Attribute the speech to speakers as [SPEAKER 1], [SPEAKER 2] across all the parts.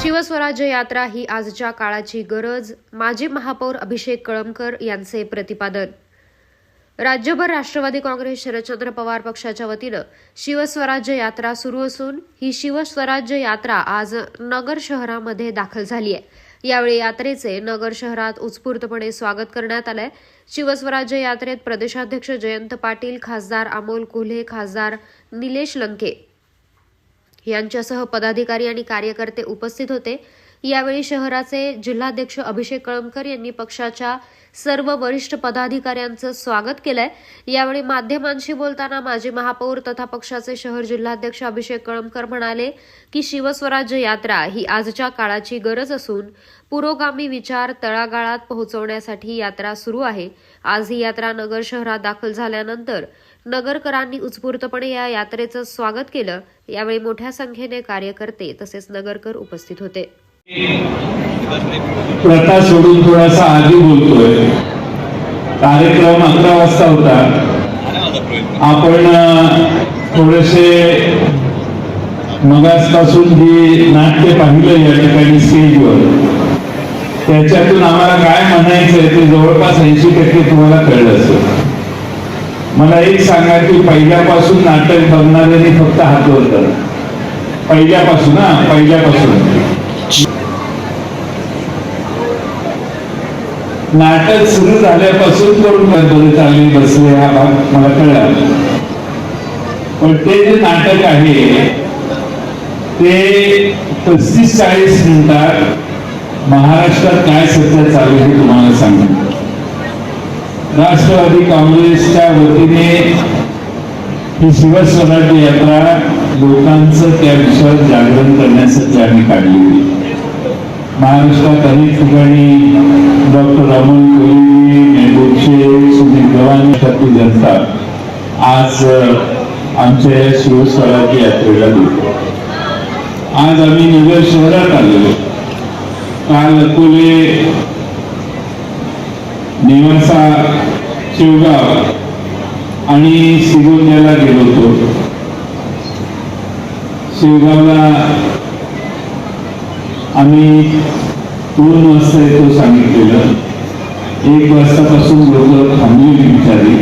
[SPEAKER 1] शिवस्वराज्य यात्रा ही आजच्या काळाची गरज, माजी महापौर अभिषेक कळमकर यांचे प्रतिपादन। राज्यभर राष्ट्रवादी काँग्रेस शरदचंद्र पवार पक्षाच्या वतीनं शिवस्वराज्य यात्रा सुरू असून ही शिवस्वराज्य यात्रा आज नगर शहरामध्ये दाखल झाली आहे। यावेळी यात्रेचे नगर शहरात उत्स्फूर्तपणे स्वागत करण्यात आले। शिवस्वराज्य यात्रेत प्रदेशाध्यक्ष जयंत पाटील, खासदार अमोल कोल्हे, खासदार निलेश लंके यांच्यासह पदाधिकारी आणि कार्यकर्ते उपस्थित होते। यावेळी शहराचे जिल्हाध्यक्ष अभिषेक कळमकर यांनी पक्षाच्या सर्व वरिष्ठ पदाधिकाऱ्यांचं स्वागत केलंय। यावेळी माध्यमांशी बोलताना माजी महापौर तथा पक्षाचे शहर जिल्हाध्यक्ष अभिषेक कळमकर म्हणाले की शिवस्वराज्य यात्रा ही आजच्या काळाची गरज असून पुरोगामी विचार तळागाळात पोहोचवण्यासाठी यात्रा सुरू आहे। आज ही यात्रा नगर शहरात दाखल झाल्यानंतर नगरकरांनी उत्स्फूर्तपणे या यात्रेचं स्वागत केलं। यावेळी मोठ्या संख्येने कार्यकर्ते तसेच नगरकर उपस्थित होते।
[SPEAKER 2] प्रथा सोडून थोडासा आधी बोलतोय। कार्यक्रम 11 वाजता होता। आपण थोडेसे मगासपासून जी नाट्य पाहिलं या ठिकाणी स्टेजवर, त्याच्यातून आम्हाला काय म्हणायचंय ते जवळपास 80% तुम्हाला कळलं असेल। मला एक सांगा की पहिल्यापासून नाटक बघणाऱ्यांनी फक्त हात वर करा। पहिल्यापासून नाटक सुरू झाल्यापासून करून बरे चालले बसले हा भाग मला कळला। पण ते जे नाटक आहे ते 35-40 मिनिटात महाराष्ट्रात काय सध्या चालू आहे तुम्हाला सांगतो। राष्ट्रवादी काँग्रेसच्या वतीने ही शिवस्वराज्य यात्रा लोकांचं त्या विषयावर जागरण करण्यासाठी आम्ही काढली। महाराष्ट्रात अनेक ठिकाणी डॉक्टर अमोल कोल्हे, मेहबूब शेख, सुनील गव्हाणेसारखी जनता आज आमच्या या शिवस्वराज्य यात्रेला गेली। आज आम्ही नगर शहरात आलो। काल अकोले, नेवासा, शेवगाव आणि सिगोंद्याला गेलो होतो। शेवगावला आम्ही 2 वाजता येतो सांगितलेलं। 1 वाजतापासून लोक थांबलेली बिचारी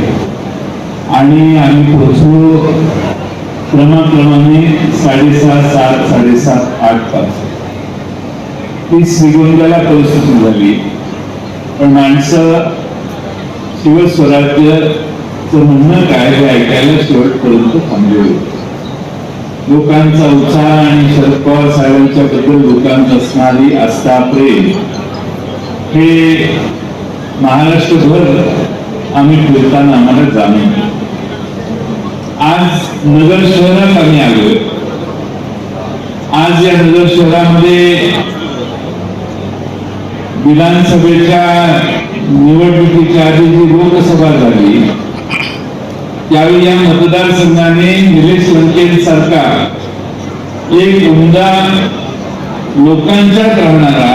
[SPEAKER 2] आणि आम्ही पोहोचलो क्रमाक्रमाने 6:30, 7, 7:30, 8 वाजता। ती श्रीगोंद्याला परिस्थिती झाली। पण माणसं शिवस्वराज्यचं म्हणणं काय हे ऐकायला शेवटपर्यंत थांबले होते। लोकांचा उत्साह आणि शरद पवार साहेबांच्या बद्दल लोकांत असणारी आस्था, प्रेम हे महाराष्ट्रभर आम्ही फिरताना आम्हाला जाणवलं। आज नगर शहरात आम्ही आलोय। आज या नगर शहरामध्ये विधानसभेच्या निवडणुकीच्या आधी जी लोकसभा झाली त्यावेळी या मतदारसंघाने निलेश लंकेंसारखा एक उमदा लोकांच्यात राहणारा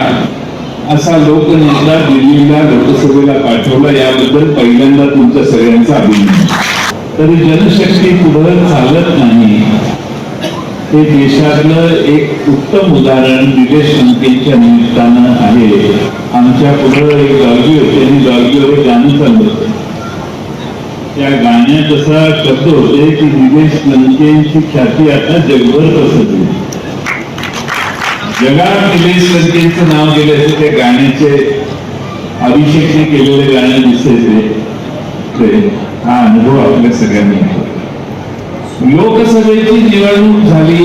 [SPEAKER 2] असा लोकनेता दिल्लीला लोकसभेला पाठवला। याबद्दल पहिल्यांदा तुमच्या सगळ्यांचा अभिनंदन। तरी जनशक्ती पुढे चालत नाही हे देशातलं एक उत्तम उदाहरण निलेश लंकेंच्या निमित्तानं आहे। आमच्या पुढे एक डॉल्बी होते आणि डॉल्बीवर गाणं चाललं होतं। त्या गाण्यात असा शब्द होते की निलेश लंकेंची ख्याती आता जगभर पसरली। जगात निलेश लंकेंचं नाव गेल्याचे त्या गाण्याचे अभिषेकने केलेले गाणं दिसते। हा अनुभव आपल्या सगळ्यांनी। लोकसभेची निवडणूक झाली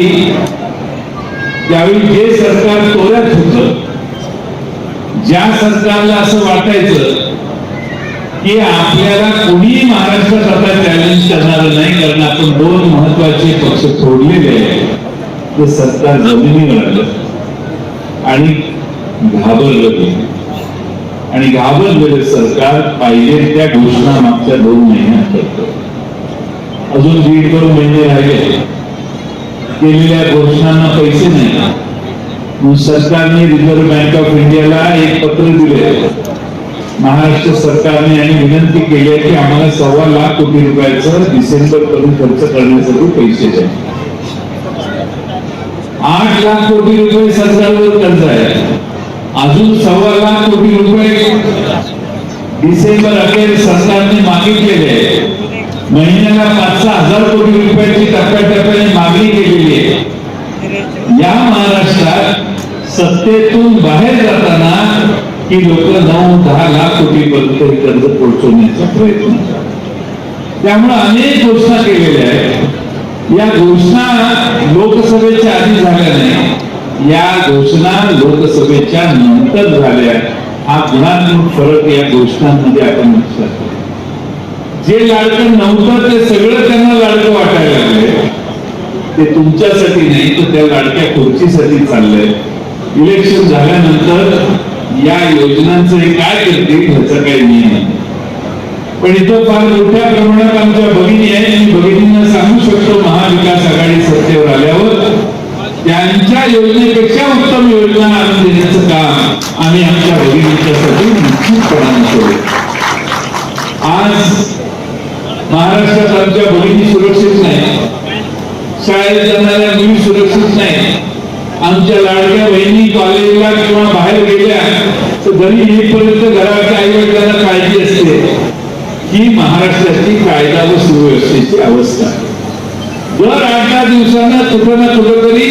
[SPEAKER 2] त्यावेळी जे सरकार तोऱ्यात होतं, ज्या सरकारला असं वाटायचं की आपल्याला कोणी महाराष्ट्रात आता चॅलेंज करणार नाही कारण आपण 2 महत्वाचे पक्ष तोडलेले आहेत, ते सरकार जमिनीवर आलं आणि घाबरलं। आणि घाबरलेलं सरकार पाहिजे त्या घोषणा मागच्या 2 महिन्यात करतं। अजून 1.5-2 महिने राहिले, केलेल्या घोषणांना पैसे नाही। सरकारने रिझर्व्ह बँक ऑफ इंडियाला एक पत्र दिले महाराष्ट्र सरकारने आणि विनंती केली आहे की आम्हाला 1.25 लाख कोटी रुपयाचं डिसेंबर पर्यंत खर्च करण्यासाठी पैसे द्या। 8 लाख कोटी रुपये सरकारवर कर्ज आहे, अजून 1.25 लाख कोटी रुपये डिसेंबर अखेर सरकारने मागितलेले आहे. महिन्याला 5-6 हजार कोटी रुपयाची टप्प्याटप्प्याने मागणी केलेली आहे. या महाराष्ट्रात सत्तेतून बाहेर जाताना की लोक 9-10 लाख कोटी पर्यंत कर्ज पोहोचवण्याचा प्रयत्न करतात. त्यामुळे अनेक घोषणा केलेल्या आहेत. या घोषणा लोकसभेच्या आधी झाल्या नाही, या घोषणा लोकसभेच्या नंतर झाल्या. हा गुणात्मक फरक या घोषणांमध्ये आपण लक्षात घेऊ. जे लाडकं नव्हतं ते सगळं त्यांना लाडकं वाटायला लागले. ते तुमच्यासाठी नाही तर त्या लाडक्या खुर्चीसाठी चाललंय. इलेक्शन झाल्यानंतर या योजनांचं हे काय करतील ह्याचा काही नियम नाही. पण इथं फार मोठ्या प्रमाणात आमच्या भगिनी आहेत. मी भगिनींना सांगू शकतो, महाविकास आघाडी सत्तेवर आल्यावर त्यांच्या योजनेपेक्षा उत्तम योजना आणून देण्याचं काम आम्ही आमच्या भगिनींच्यासाठी निश्चितपणाने करू. आज महाराष्ट्रात आमच्या भगिनी सुरक्षित नाही, शाळेत जाणाऱ्या मुली सुरक्षित नाही. आमच्या लाडक्या बहिणी कॉलेजला किंवा बाहेर गेल्या तर घरी येईपर्यंत घराच्या आई वडिलांना काळजी असते. ही महाराष्ट्राची कायदा व सुव्यवस्थेची अवस्था. दर 8-10 दिवसांना कुठं ना कुठंतरी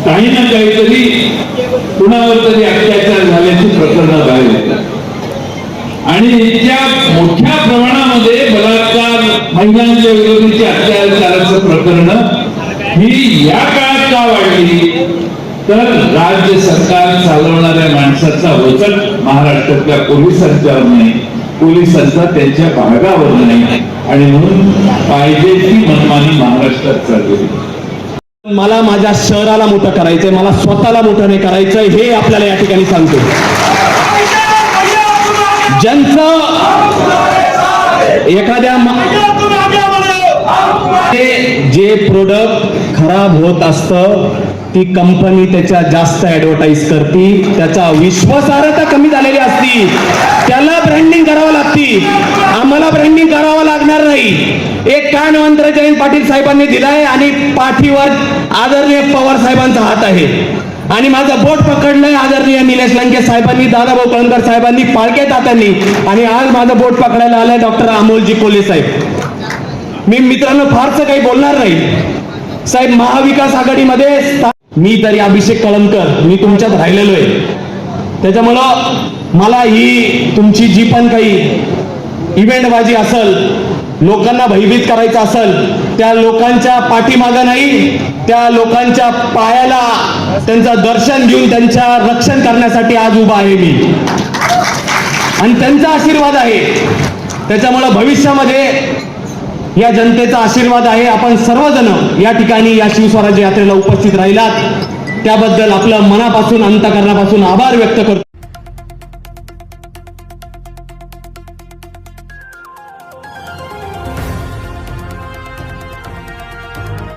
[SPEAKER 2] काही ना काहीतरी कुणावर तरी अत्याचार झाल्याची प्रकरणं बाहेर येतात. आणि इतक्या मोठ्या प्रमाणामध्ये बलात्कार, महिलांच्या विरोधीची अत्याचाराचं प्रकरण ही या काळात का वाढली तर राज्य सरकार चालवणाऱ्या माणसाचा वचक महाराष्ट्रातल्या पोलिसांच्यावर नाही, पोलिसांचा त्यांच्या भागावर नाही. आणि म्हणून पाहिजे ती मनमानी महाराष्ट्रात चालली.
[SPEAKER 3] मला माझ्या शहराला मोठं करायचंय, मला स्वतःला मोठं नाही करायचंय, हे आपल्याला या ठिकाणी सांगतो. ज्यांचं एखाद्या जे प्रोडक्ट खराब होत असतं ती कंपनी त्याच्या जास्त ऍडव्हर्टाईज करती, त्याचा विश्वासार्हता कमी झालेली असती, त्याला ब्रँडिंग करावं लागती. आम्हाला ब्रँडिंग करावं लागणार नाही. एक कानमंत्र जयंत पाटील साहेबांनी दिलाय आणि पाठीवर आदरणीय पवार साहेबांचा हात आहे आणि माझं बोट पकडलंय आदरणीय निलेश लंके साहेबांनी, दादाभाऊ कळमकर साहेबांनी, पाळके तात्यांनी, आणि आज माझं बोट पकडायला आलंय डॉक्टर अमोलजी कोल्हे साहेब. मी मित्रांनो फारसं काही बोलणार नाही साहेब. महाविकास आघाडीमध्ये मी तरी अभिषेक कळमकर मी तुमच्यात राहिलेलो आहे. त्याच्यामुळं मला ही तुमची जी पण काही इव्हेंटबाजी असेल, लोकांना भयभीत करायचं असेल, त्या लोकांच्या पाठीमागं नाही, त्या लोकांच्या पायाला त्यांचं दर्शन घेऊन त्यांच्या रक्षण करण्यासाठी आज उभा आहे मी आणि त्यांचा आशीर्वाद आहे. त्याच्यामुळं भविष्यामध्ये या जनतेचा आशीर्वाद आहे. आपण सर्वजण या ठिकाणी या शिवस्वराज्य यात्रेला उपस्थित राहिलात त्याबद्दल आपलं मनापासून अंतःकरणापासून आभार व्यक्त करतो.